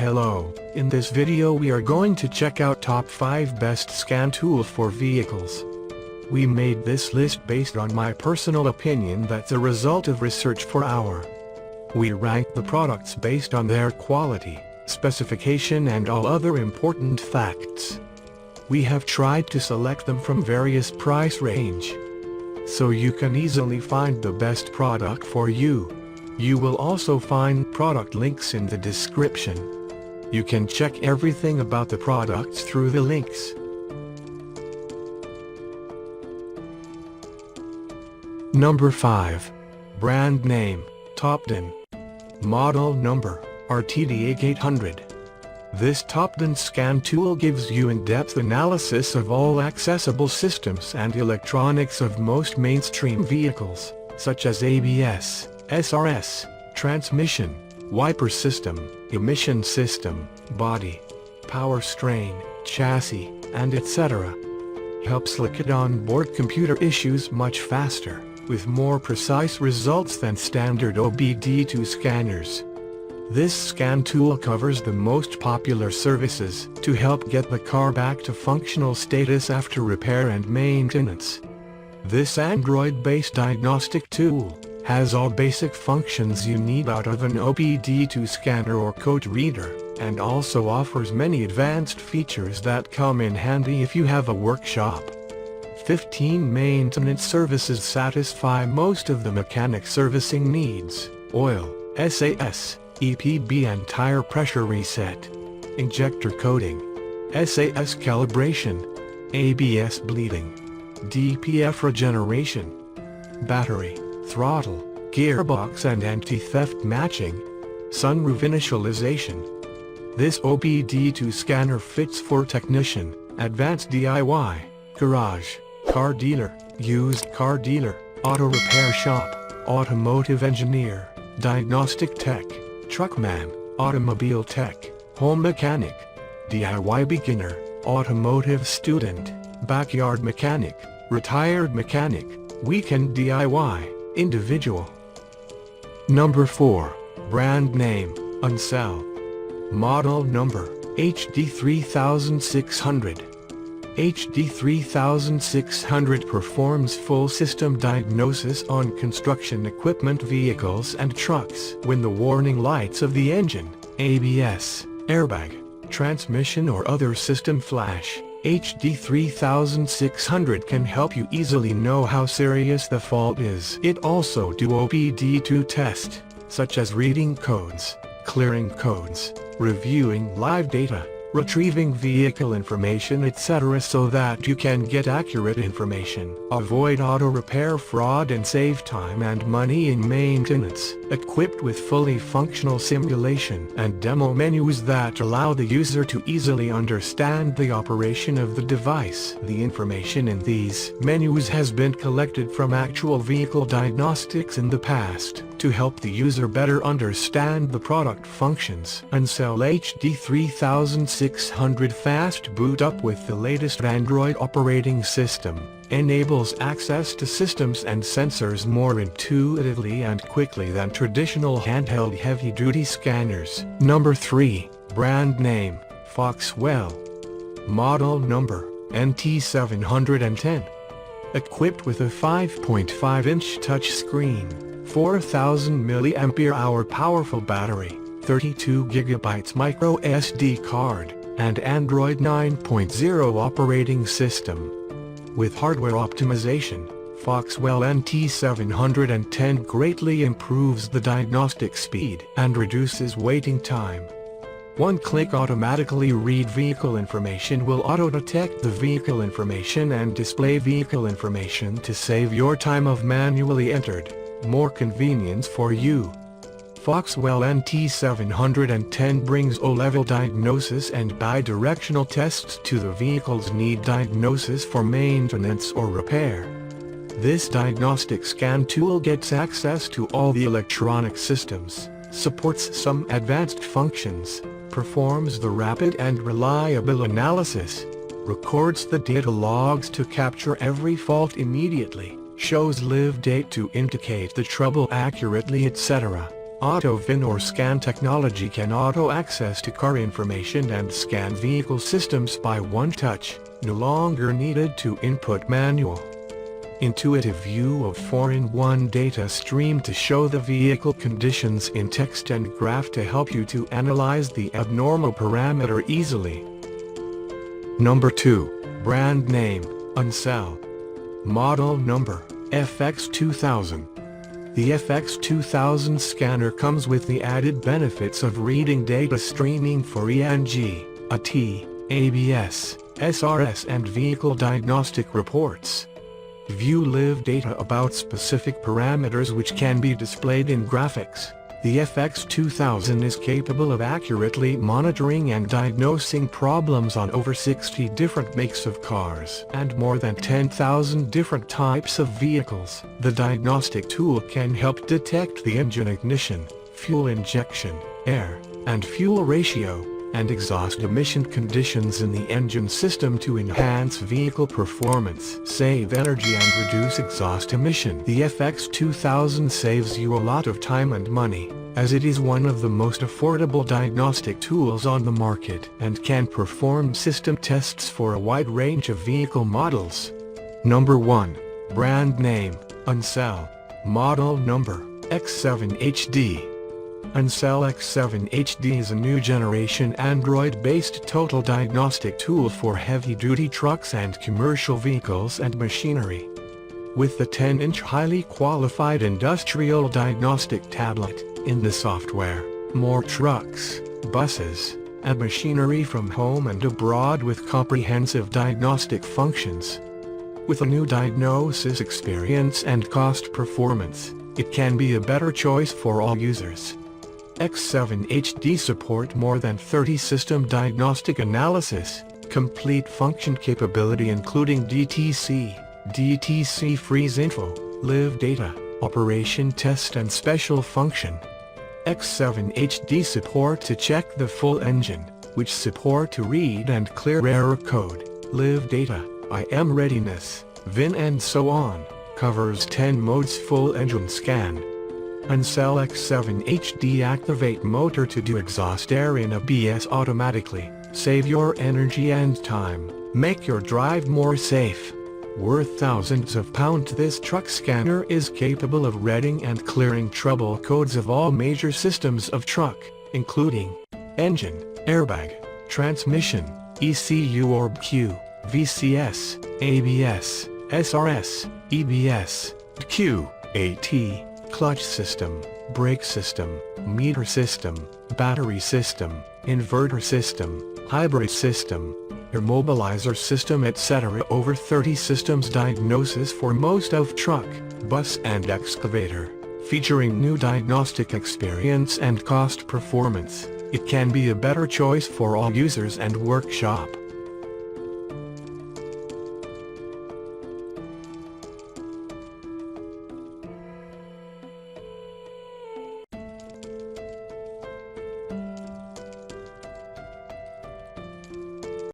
Hello, in this video we are going to check out top 5 best scan tools for vehicles. We made this list based on my personal opinion that's a result of research for our. We rank the products based on their quality, specification and all other important facts. We have tried to select them from various price range, so you can easily find the best product for you. You will also find product links in the description. You can check everything about the products through the links. Number 5. Brand name, Topden. Model number, RTD800. This Topden scan tool gives you in-depth analysis of all accessible systems and electronics of most mainstream vehicles, such as ABS, SRS, transmission, wiper system, emission system, body, power strain, chassis, and etc. Helps look at onboard computer issues much faster, with more precise results than standard OBD2 scanners. This scan tool covers the most popular services to help get the car back to functional status after repair and maintenance. This Android-based diagnostic tool has all basic functions you need out of an OBD2 scanner or code reader, and also offers many advanced features that come in handy if you have a workshop. 15 maintenance services satisfy most of the mechanic servicing needs: oil, SAS, EPB and tire pressure reset, injector coating, SAS calibration, ABS bleeding, DPF regeneration, battery, throttle, gearbox and anti-theft matching, sunroof initialization. This OBD2 scanner fits for technician, advanced DIY, garage, car dealer, used car dealer, auto repair shop, automotive engineer, diagnostic tech, truckman, automobile tech, home mechanic, DIY beginner, automotive student, backyard mechanic, retired mechanic, weekend DIY, individual. Number 4. Brand name, Uncell. Model number, HD3600. HD3600 performs full system diagnosis on construction equipment, vehicles and trucks when the warning lights of the engine, ABS, airbag, transmission or other system flash. HD3600 can help you easily know how serious the fault is. It also do OBD2 test, such as reading codes, clearing codes, reviewing live data, retrieving vehicle information etc. so that you can get accurate information, avoid auto repair fraud and save time and money in maintenance. Equipped with fully functional simulation and demo menus that allow the user to easily understand the operation of the device. The information in these menus has been collected from actual vehicle diagnostics in the past, to help the user better understand the product functions. Uncell HD3600 fast boot up with the latest Android operating system, enables access to systems and sensors more intuitively and quickly than traditional handheld heavy-duty scanners. Number 3. Brand name, Foxwell. Model number, NT710. Equipped with a 5.5-inch touchscreen, 4000 mAh powerful battery, 32 GB micro SD card, and Android 9.0 operating system. With hardware optimization, Foxwell NT710 greatly improves the diagnostic speed and reduces waiting time. One-click automatically read vehicle information will auto-detect the vehicle information and display vehicle information to save your time of manually entered. More convenience for you. Foxwell NT710 brings O-level diagnosis and bi-directional tests to the vehicle's need diagnosis for maintenance or repair. This diagnostic scan tool gets access to all the electronic systems, supports some advanced functions, performs the rapid and reliable analysis, records the data logs to capture every fault immediately, shows live date to indicate the trouble accurately etc. Auto-VIN or scan technology can auto-access to car information and scan vehicle systems by one touch, no longer needed to input manual. Intuitive view of 4-in-1 data stream to show the vehicle conditions in text and graph to help you to analyze the abnormal parameter easily. Number 2. Brand name, Uncell. Model number, FX2000. The FX2000 scanner comes with the added benefits of reading data streaming for ENG, AT, ABS, SRS and vehicle diagnostic reports. View live data about specific parameters which can be displayed in graphics. The FX2000 is capable of accurately monitoring and diagnosing problems on over 60 different makes of cars and more than 10,000 different types of vehicles. The diagnostic tool can help detect the engine ignition, fuel injection, air, and fuel ratio, and exhaust emission conditions in the engine system to enhance vehicle performance, save energy and reduce exhaust emission. The FX2000 saves you a lot of time and money, as it is one of the most affordable diagnostic tools on the market and can perform system tests for a wide range of vehicle models. Number 1. Brand name, Uncell. Model number, X7 HD. Uncell X7 HD is a new generation Android-based total diagnostic tool for heavy-duty trucks and commercial vehicles and machinery. With the 10-inch highly qualified industrial diagnostic tablet, in the software, more trucks, buses, and machinery from home and abroad with comprehensive diagnostic functions. With a new diagnosis experience and cost performance, it can be a better choice for all users. X7 HD support more than 30 system diagnostic analysis, complete function capability including DTC, DTC freeze info, live data, operation test and special function. X7 HD support to check the full engine, which support to read and clear error code, live data, IM readiness, VIN and so on, covers 10 modes full engine scan. Uncell X7 HD activate motor to do exhaust air in ABS automatically, save your energy and time, make your drive more safe. Worth thousands of pounds, this truck scanner is capable of reading and clearing trouble codes of all major systems of truck, including engine, airbag, transmission, ECU or BQ, VCS, ABS, SRS, EBS, Q, AT, clutch system, brake system, meter system, battery system, inverter system, hybrid system, immobilizer system etc. Over 30 systems diagnosis for most of truck, bus and excavator, featuring new diagnostic experience and cost performance. It can be a better choice for all users and workshop.